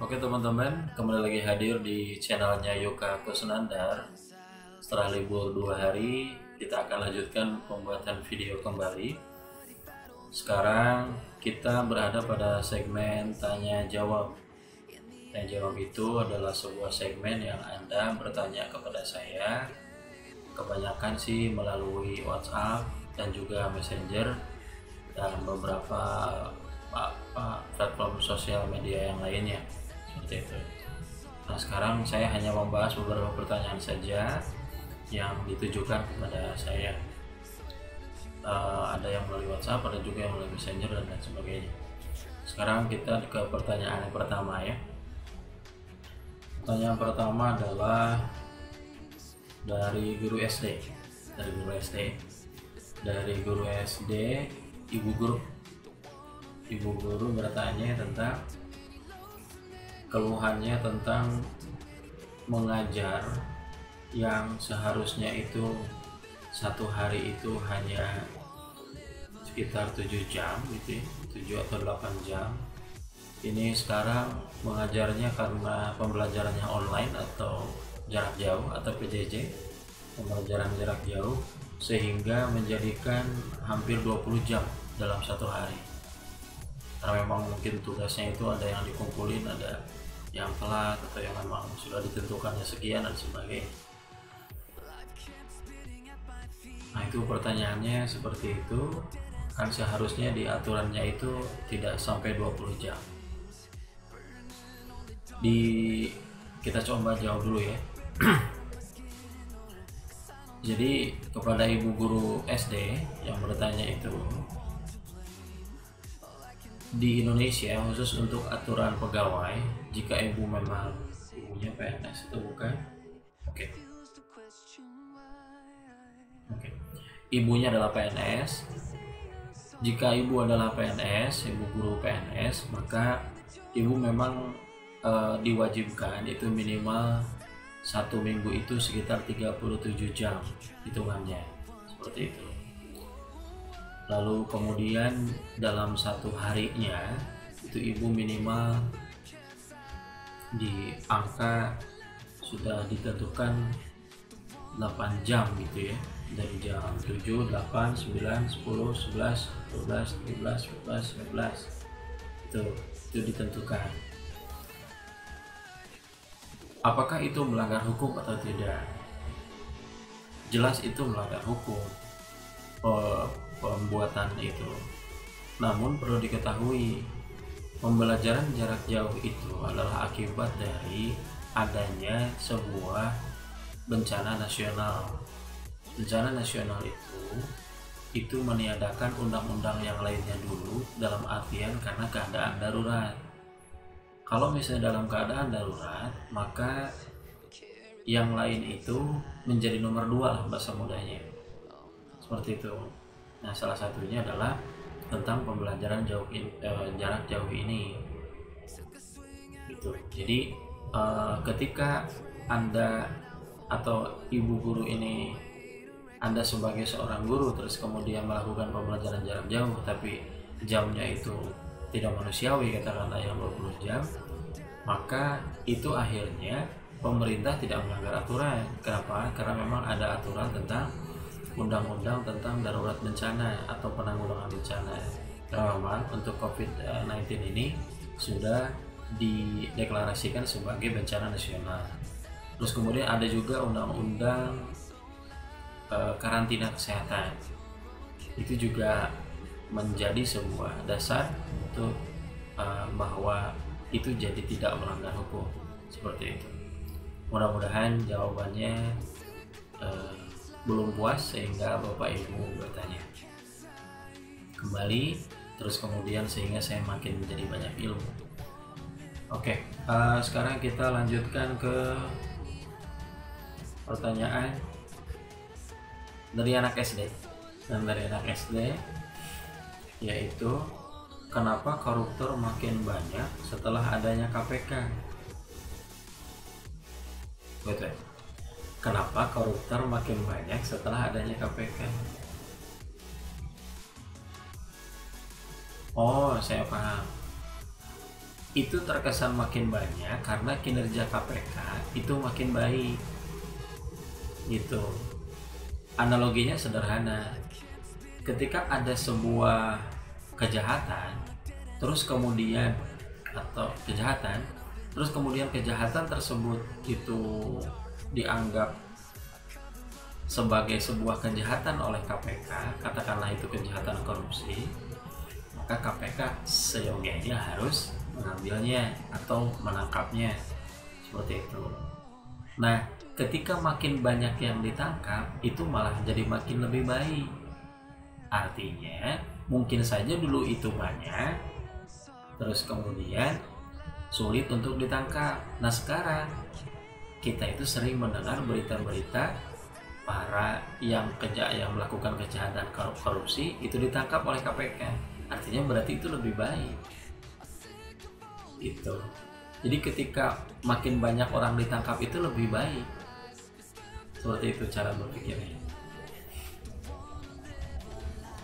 Oke teman-teman, kembali lagi hadir di channelnya Yoka Kusnandar. Setelah libur 2 hari, kita akan lanjutkan pembuatan video kembali. Sekarang kita berada pada segmen tanya jawab. Tanya jawab itu adalah sebuah segmen yang Anda bertanya kepada saya. Kebanyakan sih melalui WhatsApp dan juga Messenger dan beberapa platform sosial media yang lainnya, seperti itu. Nah, sekarang saya hanya membahas beberapa pertanyaan saja yang ditujukan kepada saya. Ada yang melalui WhatsApp, ada juga yang melalui Messenger dan lain sebagainya. Sekarang kita ke pertanyaan yang pertama ya. Pertanyaan pertama adalah dari guru SD. Dari guru SD, Ibu guru bertanya tentang keluhannya tentang mengajar yang seharusnya itu satu hari itu hanya sekitar 7 jam gitu ya, 7 atau 8 jam. Ini sekarang mengajarnya karena pembelajarannya online atau jarak jauh atau PJJ, pembelajaran jarak jauh, sehingga menjadikan hampir 20 jam dalam satu hari. Karena memang mungkin tugasnya itu ada yang dikumpulin, ada yang telat, atau yang memang sudah ditentukannya sekian dan sebagainya. Nah, itu pertanyaannya seperti itu. Kan seharusnya di aturannya itu tidak sampai 20 jam. Kita coba jawab dulu ya. Jadi kepada ibu guru SD yang bertanya itu, di Indonesia khusus untuk aturan pegawai, jika ibunya PNS itu bukan? Oke. Ibunya adalah PNS. Jika ibu adalah PNS, ibu guru PNS, maka ibu memang diwajibkan itu minimal 1 minggu itu sekitar 37 jam hitungannya, seperti itu. Lalu kemudian dalam satu harinya itu ibu minimal di angka sudah ditentukan 8 jam gitu ya, dari jam 7, 8, 9, 10, 11, 12, 13, 14, 15 itu ditentukan. Apakah itu melanggar hukum atau tidak? Jelas itu melanggar hukum pembuatan itu. Namun perlu diketahui, pembelajaran jarak jauh itu adalah akibat dari adanya sebuah bencana nasional. Bencana nasional itu meniadakan undang-undang yang lainnya dulu, dalam artian karena keadaan darurat. Kalau misalnya dalam keadaan darurat, maka yang lain itu menjadi nomor 2 lah bahasa mudanya, seperti itu. Nah, salah satunya adalah tentang pembelajaran jarak jauh ini gitu. Jadi ketika Anda atau ibu guru ini, Anda sebagai seorang guru terus kemudian melakukan pembelajaran jarak jauh tapi jamnya itu tidak manusiawi, katakanlah yang 20 jam, maka itu akhirnya pemerintah tidak melanggar aturan. Kenapa? Karena memang ada aturan tentang undang-undang tentang darurat bencana atau penanggulangan bencana. Karena memang untuk COVID-19 ini sudah dideklarasikan sebagai bencana nasional. Terus kemudian ada juga undang-undang karantina kesehatan. Itu juga menjadi sebuah dasar untuk bahwa itu jadi tidak melanggar hukum, seperti itu. Mudah-mudahan jawabannya belum puas sehingga Bapak Ibu bertanya kembali, terus kemudian sehingga saya makin menjadi banyak ilmu. Oke, sekarang kita lanjutkan ke pertanyaan dari anak SD. Dan dari anak SD yaitu, kenapa koruptor makin banyak setelah adanya KPK? Betul. Kenapa koruptor makin banyak setelah adanya KPK? Oh, saya paham. Itu terkesan makin banyak karena kinerja KPK itu makin baik gitu. Analoginya sederhana. Ketika ada sebuah kejahatan, terus kemudian kejahatan tersebut itu dianggap sebagai sebuah kejahatan oleh KPK, katakanlah itu kejahatan korupsi, maka KPK seyogianya harus mengambilnya atau menangkapnya, seperti itu. Nah, ketika makin banyak yang ditangkap, itu malah jadi makin lebih baik. Artinya, mungkin saja dulu itu banyak, terus kemudian sulit untuk ditangkap. Nah, sekarang kita itu sering mendengar berita-berita para yang melakukan kejahatan korupsi itu ditangkap oleh KPK. Artinya berarti itu lebih baik. Itu. Jadi ketika makin banyak orang ditangkap itu lebih baik. Seperti itu cara berpikirnya.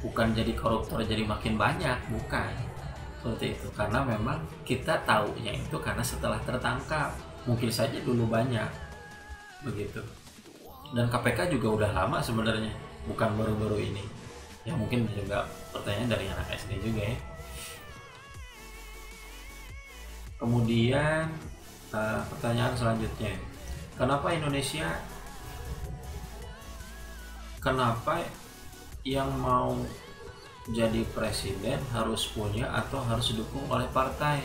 Bukan jadi koruptor jadi makin banyak, bukan. Seperti itu. Karena memang kita taunya itu karena setelah tertangkap. Mungkin saja dulu banyak. Begitu. Dan KPK juga udah lama sebenarnya, bukan baru-baru ini. Ya mungkin juga pertanyaan dari anak SD juga ya. Kemudian pertanyaan selanjutnya, kenapa yang mau jadi presiden harus punya atau harus didukung oleh partai?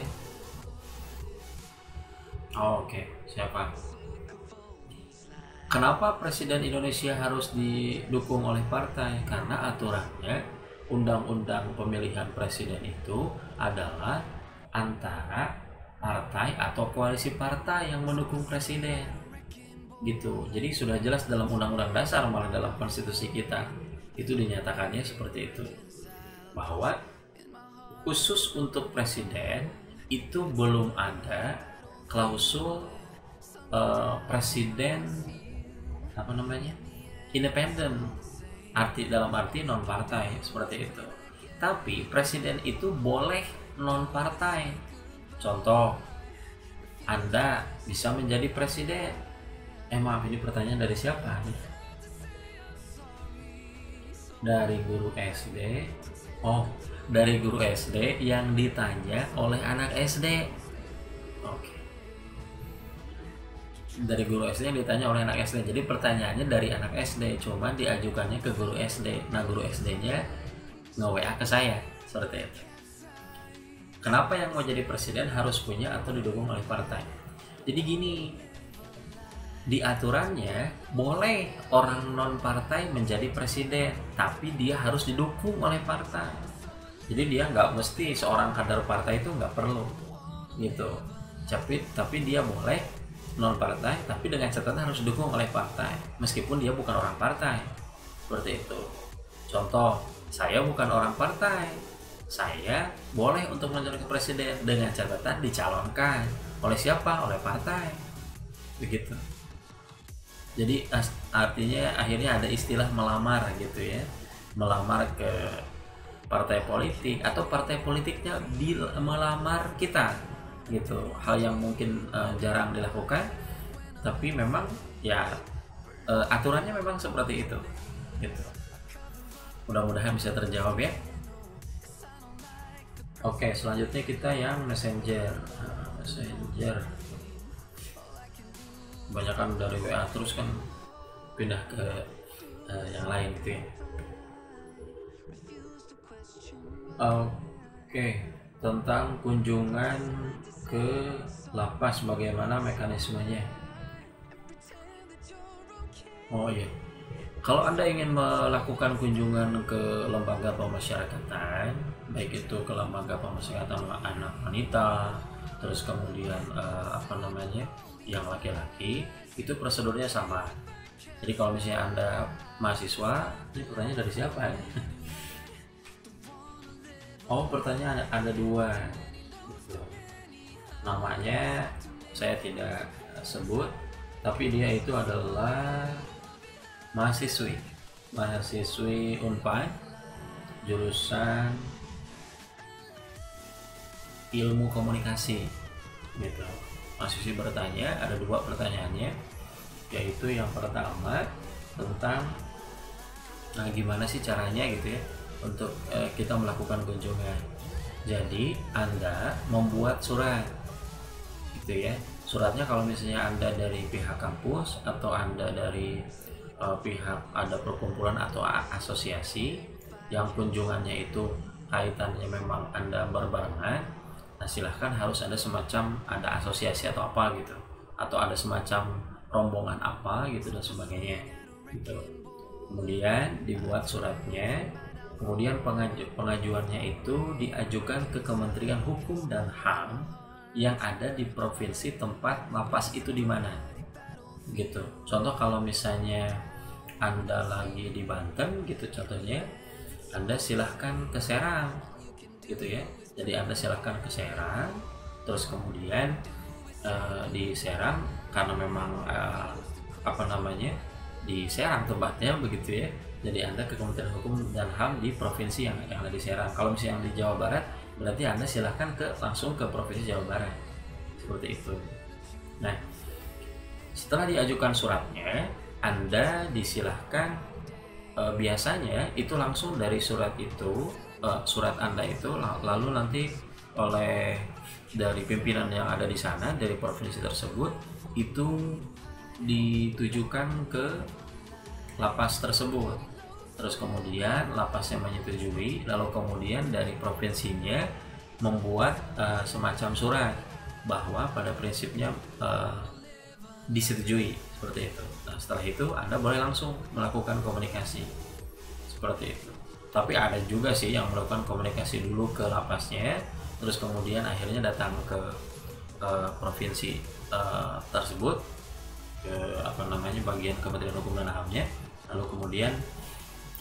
Oke, siapa? Kenapa presiden Indonesia harus didukung oleh partai? Karena aturannya undang-undang pemilihan presiden itu adalah antara partai atau koalisi partai yang mendukung presiden gitu. Jadi sudah jelas dalam undang-undang dasar, malah dalam konstitusi kita itu dinyatakannya seperti itu, bahwa khusus untuk presiden itu belum ada klausul presiden independen, dalam arti non partai seperti itu. Tapi presiden itu boleh non partai. Contoh, Anda bisa menjadi presiden. Maaf, ini pertanyaan dari siapa? Dari guru SD. Oh, dari guru SD yang ditanya oleh anak SD. Oke. Dari guru SD yang ditanya oleh anak SD. Jadi pertanyaannya dari anak SD, cuma diajukannya ke guru SD. Nah, guru SD-nya nge-WA ke saya seperti itu. Kenapa yang mau jadi presiden harus punya atau didukung oleh partai? Jadi gini, di aturannya boleh orang non partai menjadi presiden, tapi dia harus didukung oleh partai. Jadi dia nggak mesti seorang kader partai itu nggak perlu, gitu. Tapi dia boleh non partai, tapi dengan catatan harus didukung oleh partai, meskipun dia bukan orang partai. Seperti itu. Contoh, saya bukan orang partai. Saya boleh untuk menjadi presiden dengan catatan dicalonkan oleh siapa? Oleh partai. Begitu. Jadi artinya akhirnya ada istilah melamar gitu ya. Melamar ke partai politik atau partai politiknya melamar kita gitu. Hal yang mungkin jarang dilakukan, tapi memang ya aturannya memang seperti itu gitu. Mudah-mudahan bisa terjawab ya. Oke, selanjutnya kita yang messenger. Kebanyakan dari WA terus kan pindah ke yang lain gitu ya. Oke, tentang kunjungan ke lapas, bagaimana mekanismenya? Oh iya, kalau Anda ingin melakukan kunjungan ke lembaga pemasyarakatan, baik itu ke lembaga pemasyarakatan anak wanita, terus kemudian yang laki-laki, itu prosedurnya sama. Jadi kalau misalnya Anda mahasiswa, ini pertanyaan dari siapa ya? Oh, pertanyaan ada dua. Namanya saya tidak sebut, tapi dia itu adalah mahasiswi Unpad, jurusan ilmu komunikasi gitu. Mahasiswi bertanya, ada 2 pertanyaannya, yaitu yang pertama tentang gimana sih caranya gitu ya untuk kita melakukan kunjungan. Jadi Anda membuat surat gitu ya. Suratnya kalau misalnya Anda dari pihak kampus atau Anda dari pihak ada perkumpulan atau asosiasi yang kunjungannya itu kaitannya memang Anda berbarengan, nah silahkan harus ada semacam ada asosiasi atau apa gitu, atau ada semacam rombongan apa gitu dan sebagainya gitu. Kemudian dibuat suratnya, kemudian pengajuannya itu diajukan ke Kementerian Hukum dan HAM yang ada di provinsi tempat lapas itu di mana gitu. Contoh kalau misalnya Anda lagi di Banten gitu contohnya, Anda silahkan ke Serang gitu ya. Jadi Anda silahkan ke Serang, terus kemudian di Serang karena memang di Serang tempatnya begitu ya. Jadi Anda ke Kementerian Hukum dan HAM di provinsi yang ada di Serang. Kalau misalnya yang di Jawa Barat, berarti Anda silahkan langsung ke provinsi Jawa Barat. Seperti itu. Nah, setelah diajukan suratnya, Anda disilahkan biasanya itu langsung dari surat itu, surat Anda itu lalu nanti oleh dari pimpinan yang ada di sana dari provinsi tersebut itu ditujukan ke lapas tersebut. Terus kemudian lapasnya menyetujui, lalu kemudian dari provinsinya membuat semacam surat bahwa pada prinsipnya disetujui seperti itu. Nah, setelah itu Anda boleh langsung melakukan komunikasi seperti itu. Tapi ada juga sih yang melakukan komunikasi dulu ke lapasnya, terus kemudian akhirnya datang ke provinsi tersebut, ke bagian Kementerian Hukum dan HAM-nya, lalu kemudian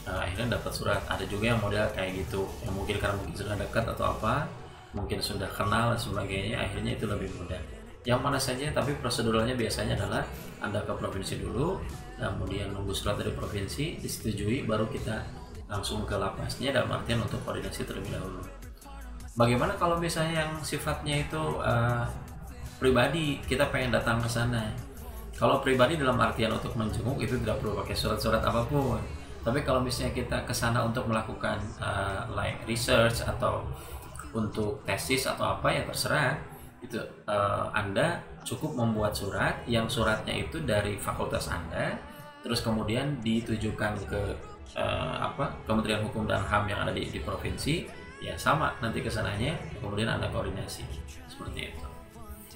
akhirnya dapat surat. Ada juga yang model kayak gitu, yang mungkin karena mungkin sudah dekat atau apa, mungkin sudah kenal dan sebagainya, akhirnya itu lebih mudah. Yang mana saja, tapi proseduralnya biasanya adalah Anda ke provinsi dulu, kemudian nunggu surat dari provinsi disetujui, baru kita langsung ke lapasnya dalam artian untuk koordinasi terlebih dahulu. Bagaimana kalau misalnya yang sifatnya itu pribadi, kita pengen datang ke sana? Kalau pribadi dalam artian untuk menjenguk itu tidak perlu pakai surat-surat apapun. Tapi kalau misalnya kita ke sana untuk melakukan like research atau untuk tesis atau apa ya terserah, itu Anda cukup membuat surat yang suratnya itu dari fakultas Anda, terus kemudian ditujukan ke Kementerian Hukum dan HAM yang ada di provinsi, ya sama nanti kesananya, kemudian Anda koordinasi seperti itu.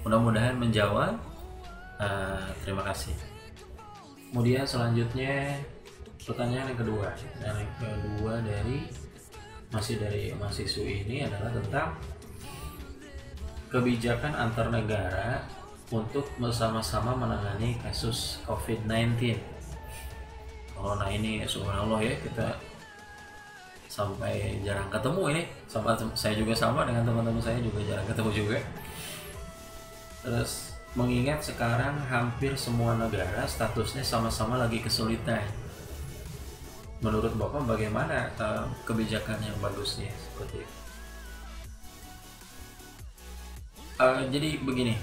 Mudah-mudahan menjawab. Terima kasih. Kemudian selanjutnya pertanyaan yang kedua masih dari mahasiswi ini adalah tentang kebijakan antar negara untuk bersama-sama menangani kasus COVID-19. Corona ini subhanallah ya, kita sampai jarang ketemu ini. Saya juga sama dengan teman-teman saya juga jarang ketemu juga. Terus mengingat sekarang hampir semua negara statusnya sama-sama lagi kesulitan. Menurut Bapak bagaimana kebijakan yang bagusnya seperti itu? Jadi begini,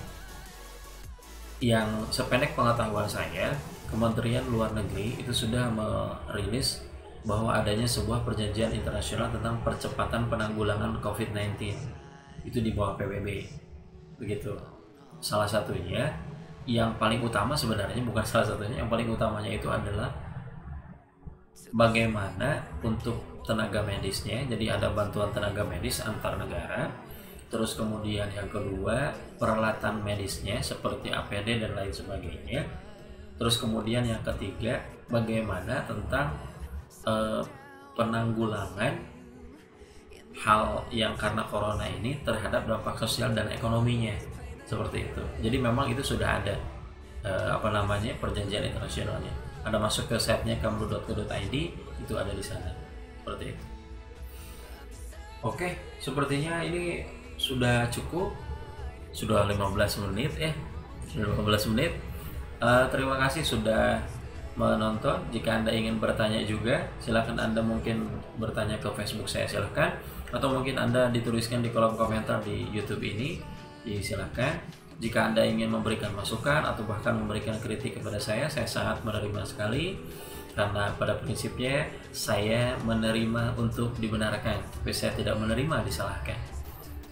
yang sependek pengetahuan saya, Kementerian Luar Negeri itu sudah merilis bahwa adanya sebuah perjanjian internasional tentang percepatan penanggulangan COVID-19 itu di bawah PBB, begitu. Salah satunya, yang paling utama sebenarnya bukan salah satunya, yang paling utamanya itu adalah bagaimana untuk tenaga medisnya. Jadi ada bantuan tenaga medis antar negara. Terus kemudian yang kedua, peralatan medisnya seperti APD dan lain sebagainya. Terus kemudian yang ketiga, bagaimana tentang penanggulangan hal yang karena corona ini terhadap dampak sosial dan ekonominya, seperti itu. Jadi memang itu sudah ada perjanjian internasionalnya. Anda masuk ke site-nya kemlu.go.id, itu ada di sana. Seperti itu. Oke, sepertinya ini sudah cukup. Sudah 15 menit. Terima kasih sudah menonton. Jika Anda ingin bertanya juga, silahkan Anda mungkin bertanya ke Facebook saya, silahkan. Atau mungkin Anda dituliskan di kolom komentar di YouTube ini, silahkan. Jika Anda ingin memberikan masukan atau bahkan memberikan kritik kepada saya sangat menerima sekali. Karena pada prinsipnya saya menerima untuk dibenarkan, tapi saya tidak menerima disalahkan.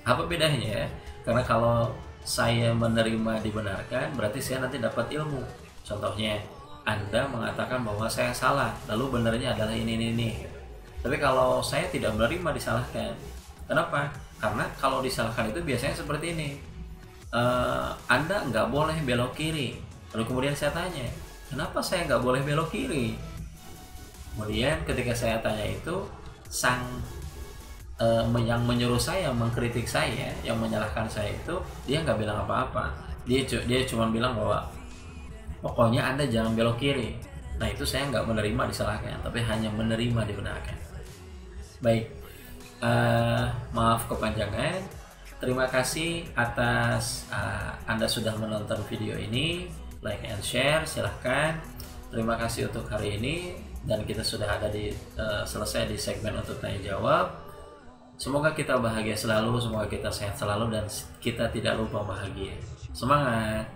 Apa bedanya? Karena kalau saya menerima dibenarkan, berarti saya nanti dapat ilmu. Contohnya, Anda mengatakan bahwa saya salah, lalu benernya adalah ini. Tapi kalau saya tidak menerima disalahkan, kenapa? Karena kalau disalahkan itu biasanya seperti ini. Anda nggak boleh belok kiri. Lalu kemudian saya tanya, kenapa saya nggak boleh belok kiri? Kemudian ketika saya tanya itu, yang menyuruh saya, mengkritik saya, yang menyalahkan saya itu, dia nggak bilang apa-apa. Dia cuma bilang bahwa pokoknya Anda jangan belok kiri. Nah itu saya nggak menerima disalahkan, tapi hanya menerima dibenarkan. Baik, maaf kepanjangan. Terima kasih atas Anda sudah menonton video ini. Like and share, silahkan. Terima kasih untuk hari ini. Dan kita sudah ada selesai di segmen untuk tanya jawab. Semoga kita bahagia selalu, semoga kita sehat selalu, dan kita tidak lupa bahagia. Semangat!